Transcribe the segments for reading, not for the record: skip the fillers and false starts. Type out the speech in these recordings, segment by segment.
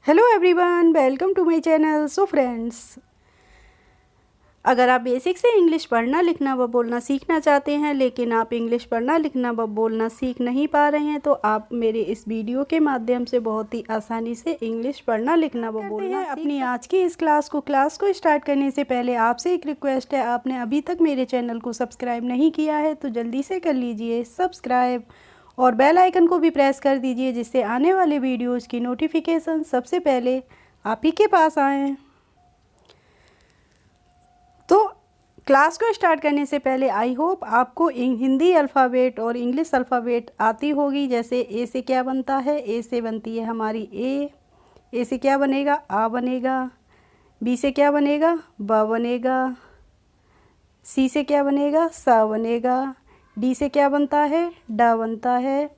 Hello everyone, welcome to my channel. So friends, अगर आप basic से इंग्लिश पढ़ना लिखना व बोलना सीखना चाहते हैं, लेकिन आप इंग्लिश पढ़ना लिखना व बोलना सीख नहीं पा रहे हैं, तो आप मेरे इस वीडियो के माध्यम से बहुत ही आसानी से इंग्लिश पढ़ना लिखना व बोलना अपनी आज की इस क्लास को स्टार्ट करने से पहले आपसे एक रिक्वेस्ट है। आपने अभी तक मेरे चैनल को सब्सक्राइब नहीं किया है तो जल्दी से कर लीजिए सब्सक्राइब और बेल आइकन को भी प्रेस कर दीजिए, जिससे आने वाले वीडियोज़ की नोटिफिकेशन सबसे पहले आप ही के पास आएँ। तो क्लास को स्टार्ट करने से पहले आई होप आपको हिंदी अल्फ़ाबेट और इंग्लिश अल्फ़ाबेट आती होगी। जैसे ए से क्या बनता है, ए से बनती है हमारी ए से क्या बनेगा, आ बनेगा। बी से क्या बनेगा, ब बनेगा। सी से क्या बनेगा, सा बनेगा। डी से क्या बनता है, डा बनता है।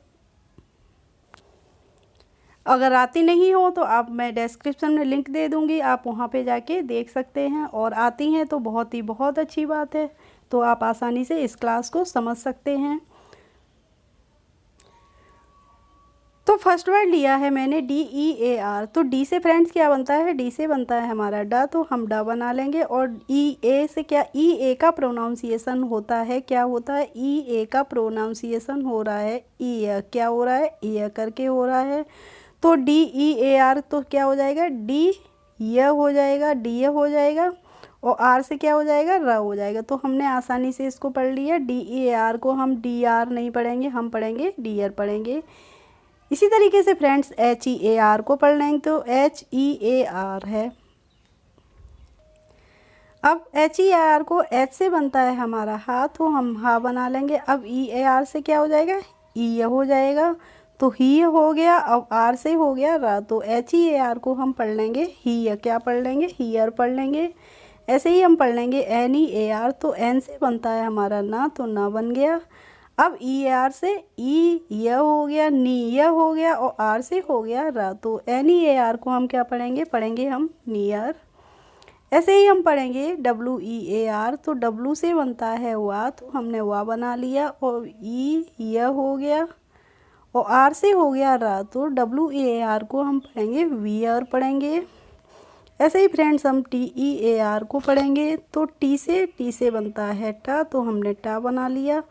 अगर आती नहीं हो तो आप मैं डिस्क्रिप्शन में लिंक दे दूंगी, आप वहां पे जाके देख सकते हैं। और आती हैं तो बहुत अच्छी बात है, तो आप आसानी से इस क्लास को समझ सकते हैं। तो फर्स्ट वर्ड लिया है मैंने DEAR। तो डी से फ्रेंड्स क्या बनता है, डी से बनता है हमारा डा, तो हम डा बना लेंगे। और ए से क्या, ए का प्रोनाउंसिएशन होता है, क्या होता है, ए का प्रोनाउंसिएशन हो रहा है ई, क्या हो रहा है, ई करके हो रहा है। तो DEAR तो क्या हो जाएगा, डी य हो जाएगा, डी हो जाएगा। और आर से क्या हो जाएगा, र हो जाएगा। तो हमने आसानी से इसको पढ़ लिया। DEAR को हम DR नहीं पढ़ेंगे, हम पढ़ेंगे डियर पढ़ेंगे। इसी तरीके से फ्रेंड्स HEAR को पढ़ लेंगे, तो HEAR है। अब HEAR को H से बनता है हमारा हा, तो हम हा बना लेंगे। अब EAR से क्या हो जाएगा, ई हो जाएगा, तो ही हो गया। अब आर से हो गया रा, तो HEAR को हम पढ़ लेंगे ही, क्या पढ़ लेंगे, हीयर पढ़ लेंगे। ऐसे ही हम पढ़ लेंगे NEAR, तो एन से बनता है हमारा ना, तो ना बन गया। अब EAR से ई य हो गया, नी य हो गया। और आर से हो गया रा, तो NEAR को हम क्या पढ़ेंगे, पढ़ेंगे हम नियर। ऐसे ही हम पढ़ेंगे WEAR, तो डब्लू से बनता है वा, तो हमने वा बना लिया। और ई य हो गया, और आर से हो गया रा, तो WEAR को हम पढ़ेंगे वियर पढ़ेंगे। ऐसे ही फ्रेंड्स हम TEAR को पढ़ेंगे। तो टी से बनता है टा, तो हमने टा बना लिया।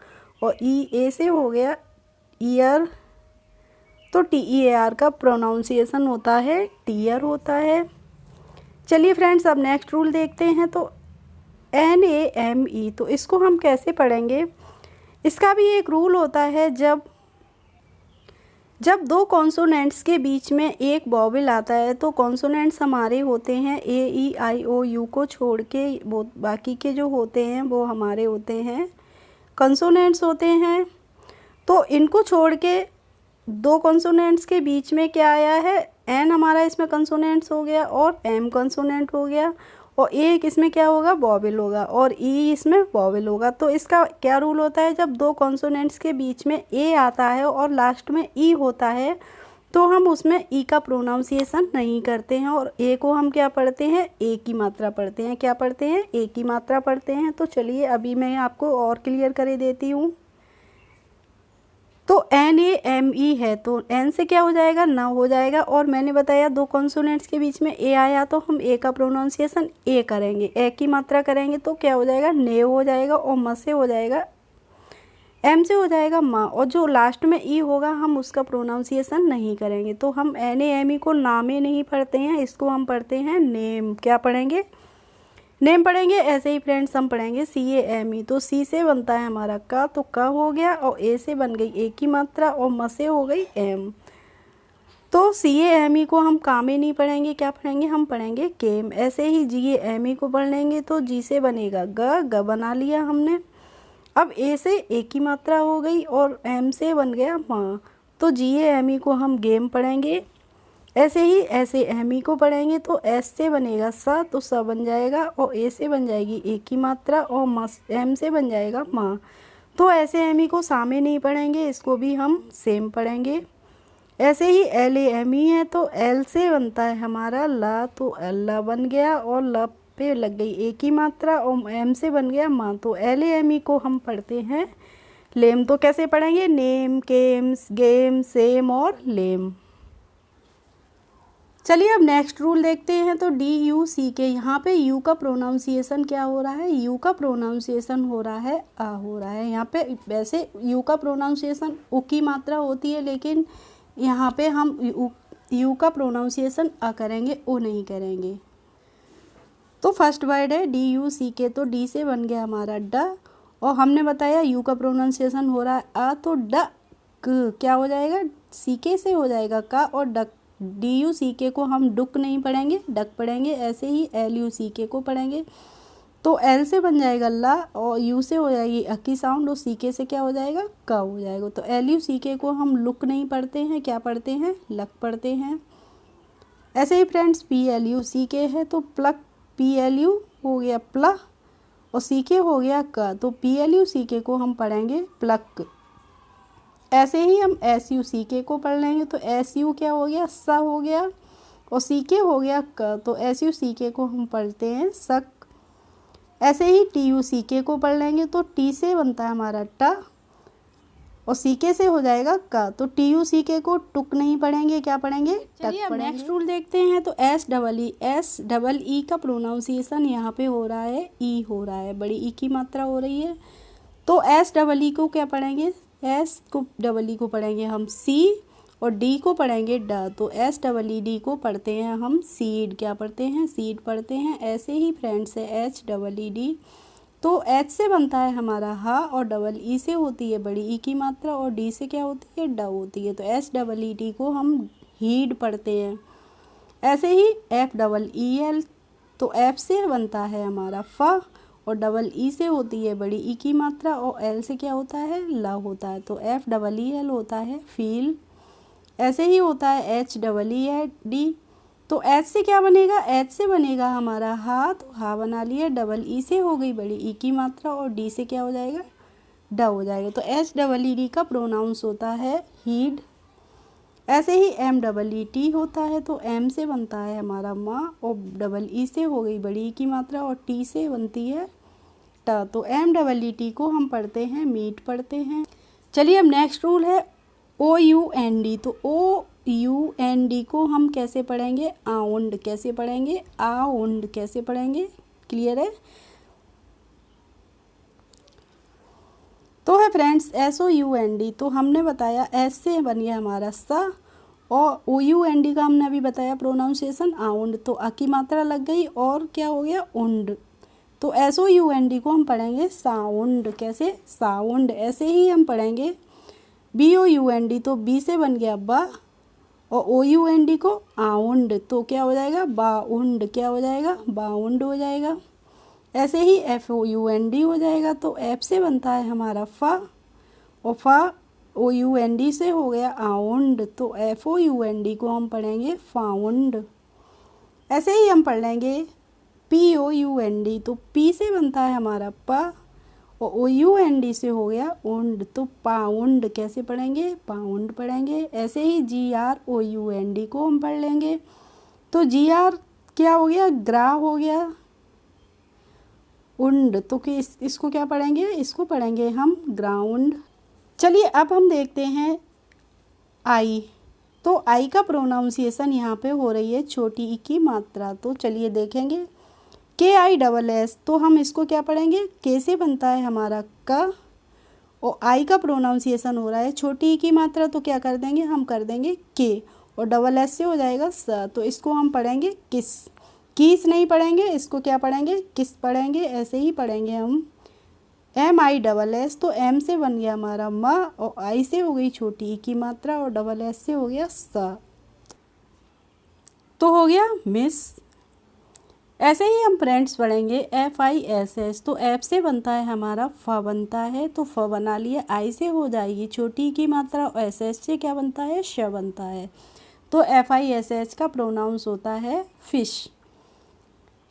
और ए से हो गया ईयर, तो TEAR का प्रोनाउंसिएशन होता है टीयर होता है। चलिए फ्रेंड्स, अब नेक्स्ट रूल देखते हैं। तो NAME, तो इसको हम कैसे पढ़ेंगे, इसका भी एक रूल होता है। जब दो कॉन्सोनेंट्स के बीच में एक वॉवेल आता है, तो कॉन्सोनेंट्स हमारे होते हैं AEIOU को छोड़ के, वो बाकी के जो होते हैं वो हमारे होते हैं कंसोनेंट्स होते हैं। तो इनको छोड़ के दो कंसोनेंट्स के बीच में क्या आया है, एन हमारा इसमें कंसोनेंट्स हो गया और एम कंसोनेंट हो गया। और एक इसमें क्या होगा, वॉवेल होगा, और ई इसमें वॉवेल होगा। तो इसका क्या रूल होता है, जब दो कॉन्सोनेंट्स के बीच में ए आता है और लास्ट में ई होता है, तो हम उसमें ई का प्रोनाउंसिएशन नहीं करते हैं। और ए को हम क्या पढ़ते हैं, ए की मात्रा पढ़ते हैं। क्या पढ़ते हैं, ए की मात्रा पढ़ते हैं। तो चलिए अभी मैं आपको और क्लियर कर देती हूँ। तो NAME है, तो एन से क्या हो जाएगा, ना हो जाएगा। और मैंने बताया दो कॉन्सोनेंट्स के बीच में ए आया, तो हम ए का प्रोनाउंसिएशन ए करेंगे, ए की मात्रा करेंगे। तो क्या हो जाएगा, ने हो जाएगा। और म से हो जाएगा, एम से हो जाएगा माँ। और जो लास्ट में ई होगा हम उसका प्रोनाउंसिएशन नहीं करेंगे। तो हम NAME को नामे नहीं पढ़ते हैं, इसको हम पढ़ते हैं नेम। क्या पढ़ेंगे, नेम पढ़ेंगे। ऐसे ही फ्रेंड्स हम पढ़ेंगे CAME। तो सी से बनता है हमारा का, तो का हो गया। और ए से बन गई ए की मात्रा, और म से हो गई एम। तो CAME को हम का में नहीं पढ़ेंगे, क्या पढ़ेंगे, हम पढ़ेंगे केम। ऐसे ही GAME को पढ़ लेंगे, तो जी से बनेगा ग बना लिया हमने। अब ए से ए की मात्रा हो गई और एम से बन गया माँ, तो GAME को हम गेम पढ़ेंगे। ऐसे ही ऐसे एमी को पढ़ेंगे, तो एस से बनेगा सा, तो सा बन जाएगा। और ए से बन जाएगी ए की मात्रा, और एम से बन जाएगा माँ। तो ऐसे एमी को सामे नहीं पढ़ेंगे, इसको भी हम सेम पढ़ेंगे। ऐसे ही LAME है, तो एल से बनता है हमारा ला, तो अल्लाह बन गया। और ला पे लग गई ए की मात्रा, और एम से बन गया माँ। तो LAME को हम पढ़ते हैं लेम। तो कैसे पढ़ेंगे, नेम, केम्स, गेम, सेम और लेम। चलिए अब नेक्स्ट रूल देखते हैं। तो DUCK, यहाँ पे यू का प्रोनाउंसिएशन क्या हो रहा है? यू का प्रोनाउंसिएशन हो रहा है आ हो रहा है। यहाँ पे वैसे यू का प्रोनाउंसिएशन उ की मात्रा होती है, लेकिन यहाँ पे हम यू का प्रोनाउंसिएशन आ करेंगे, ओ नहीं करेंगे। तो फर्स्ट वर्ड है DUCK, तो डी से बन गया हमारा ड, और हमने बताया यू का प्रोनाउंसिएशन हो रहा है आ, तो ड क क्या हो जाएगा? सीके से हो जाएगा का, और डक DUCK को हम डुक नहीं पढ़ेंगे, डक पढ़ेंगे। ऐसे ही LUCK को पढ़ेंगे तो एल से बन जाएगा ला, और यू से हो जाएगी अ की साउंड, और सीके से क्या हो जाएगा? का हो जाएगा। तो LUCK को हम लुक नहीं पढ़ते हैं, क्या पढ़ते हैं? लक पढ़ते हैं। ऐसे ही फ्रेंड्स PLUCK है, तो प्लक PLU हो गया प्ला, और सीके हो गया का, तो PLUCK को हम पढ़ेंगे प्लक। ऐसे ही हम SUCK को पढ़ लेंगे, तो SU क्या हो गया? सा हो गया, और CK हो गया क, तो SUCK को हम पढ़ते हैं सक। ऐसे ही TUCK को पढ़ लेंगे, तो टी से बनता है हमारा टा, और CK से हो जाएगा का, तो TUCK को टुक नहीं पढ़ेंगे, क्या पढ़ेंगे? टक पढ़ेंगे। नेक्स्ट रूल देखते हैं। तो SEE का प्रोनाउंसिएशन यहाँ पे हो रहा है ई हो रहा है, बड़ी ई की मात्रा हो रही है। तो SEE को क्या पढ़ेंगे? SEE को पढ़ेंगे हम सी, और डी को पढ़ेंगे ड, तो SEED को पढ़ते हैं हम सीड। क्या पढ़ते हैं? सीड पढ़ते हैं। ऐसे ही फ्रेंड्स है HEED, तो H से बनता है हमारा हा, और डबल ई से होती है बड़ी ई की मात्रा, और डी से क्या होती है? ड होती है। तो SEED को हम हीड पढ़ते हैं। ऐसे ही FEEL, तो एफ से बनता है हमारा फा, और डबल ई से होती है बड़ी ई की मात्रा, और एल से क्या होता है? ला होता है। तो FEEL होता है फील। ऐसे ही होता है HEED, तो एच से क्या बनेगा? एच से बनेगा हमारा हा, तो हा बना लिया। डबल ई से हो गई बड़ी ई की मात्रा, और डी से क्या हो जाएगा? ड हो जाएगा। तो HEED का प्रोनाउंस होता है हीड। ऐसे ही MEET होता है, तो एम से बनता है हमारा माँ, और डबल ई से हो गई बड़ी ई की मात्रा, और टी से बनती है ट, तो MEET को हम पढ़ते हैं मीट पढ़ते हैं। चलिए अब नेक्स्ट रूल है OUND, तो OUND को हम कैसे पढ़ेंगे? आउंड कैसे पढ़ेंगे? आउंड कैसे पढ़ेंगे? क्लियर है? तो है फ्रेंड्स SOUND, तो हमने बताया एस से बन गया हमारा सा, और OUND का हमने अभी बताया प्रोनाउंसिएशन आउंड, तो आ की मात्रा लग गई, और क्या हो गया? उंड। तो SOUND को हम पढ़ेंगे साउंड। कैसे? साउंड। ऐसे ही हम पढ़ेंगे BOUND, तो बी से बन गया बा, और OUND को आउंड, तो क्या हो जाएगा? बाउंड। क्या हो जाएगा? बाउंड हो जाएगा। ऐसे ही FOUND हो जाएगा, तो एफ से बनता है हमारा फा, और फा OUND से हो गया आउंड, तो FOUND को हम पढ़ेंगे फाउंड। ऐसे ही हम पढ़ लेंगे POUND, तो पी से बनता है हमारा पा, और OUND से हो गया उंड, तो पाउंड। कैसे पढ़ेंगे? पाउंड पढ़ेंगे। ऐसे ही GROUND को हम पढ़ लेंगे, तो GR क्या हो गया? ग्रा हो गया, उंड, तो इसको क्या पढ़ेंगे? इसको पढ़ेंगे हम ग्राउंड। चलिए अब हम देखते हैं आई, तो आई का प्रोनाउंसिएशन यहाँ पे हो रही है छोटी ई की मात्रा। तो चलिए देखेंगे KISS, तो हम इसको क्या पढ़ेंगे? के से बनता है हमारा का, और आई का प्रोनाउंसिएशन हो रहा है छोटी ई की मात्रा, तो क्या कर देंगे? हम कर देंगे के, और डबल एस से हो जाएगा स, तो इसको हम पढ़ेंगे किस। किस नहीं पढ़ेंगे, इसको क्या पढ़ेंगे? किस पढ़ेंगे। ऐसे ही पढ़ेंगे हम MISS, तो एम से बन गया हमारा म, और आई से हो गई छोटी ई की मात्रा, और डबल एस से हो गया स, तो हो गया मिस। ऐसे ही हम फ्रेंड्स पढ़ेंगे FISS, तो एफ से बनता है हमारा फ बनता है, तो फ बना लिया। आई से हो जाएगी छोटी की मात्रा, और SS से क्या बनता है? श बनता है, तो FISH का प्रोनाउंस होता है फिश।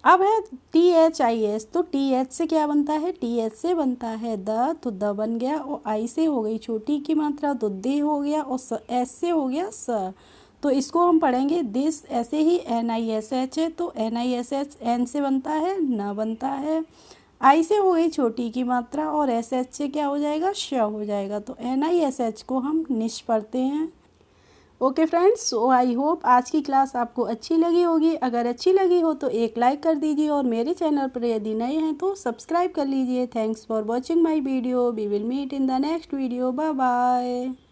अब है THIS, तो TH से क्या बनता है? TH से बनता है द, तो द बन गया, और आई से हो गई छोटी की मात्रा, तो दे हो गया, और एस से हो गया स, तो इसको हम पढ़ेंगे दिस। ऐसे ही NISH है, तो NISH एन से बनता है न बनता है, आई से हो गई छोटी की मात्रा, और SH से क्या हो जाएगा? श हो जाएगा, तो NISH को हम निश पढ़ते हैं। Okay friends, so I hope आज की क्लास आपको अच्छी लगी होगी। अगर अच्छी लगी हो तो एक लाइक कर दीजिए और मेरे चैनल पर यदि नए हैं तो सब्सक्राइब कर लीजिए। Thanks for watching my video. We will meet in the next video. Bye bye.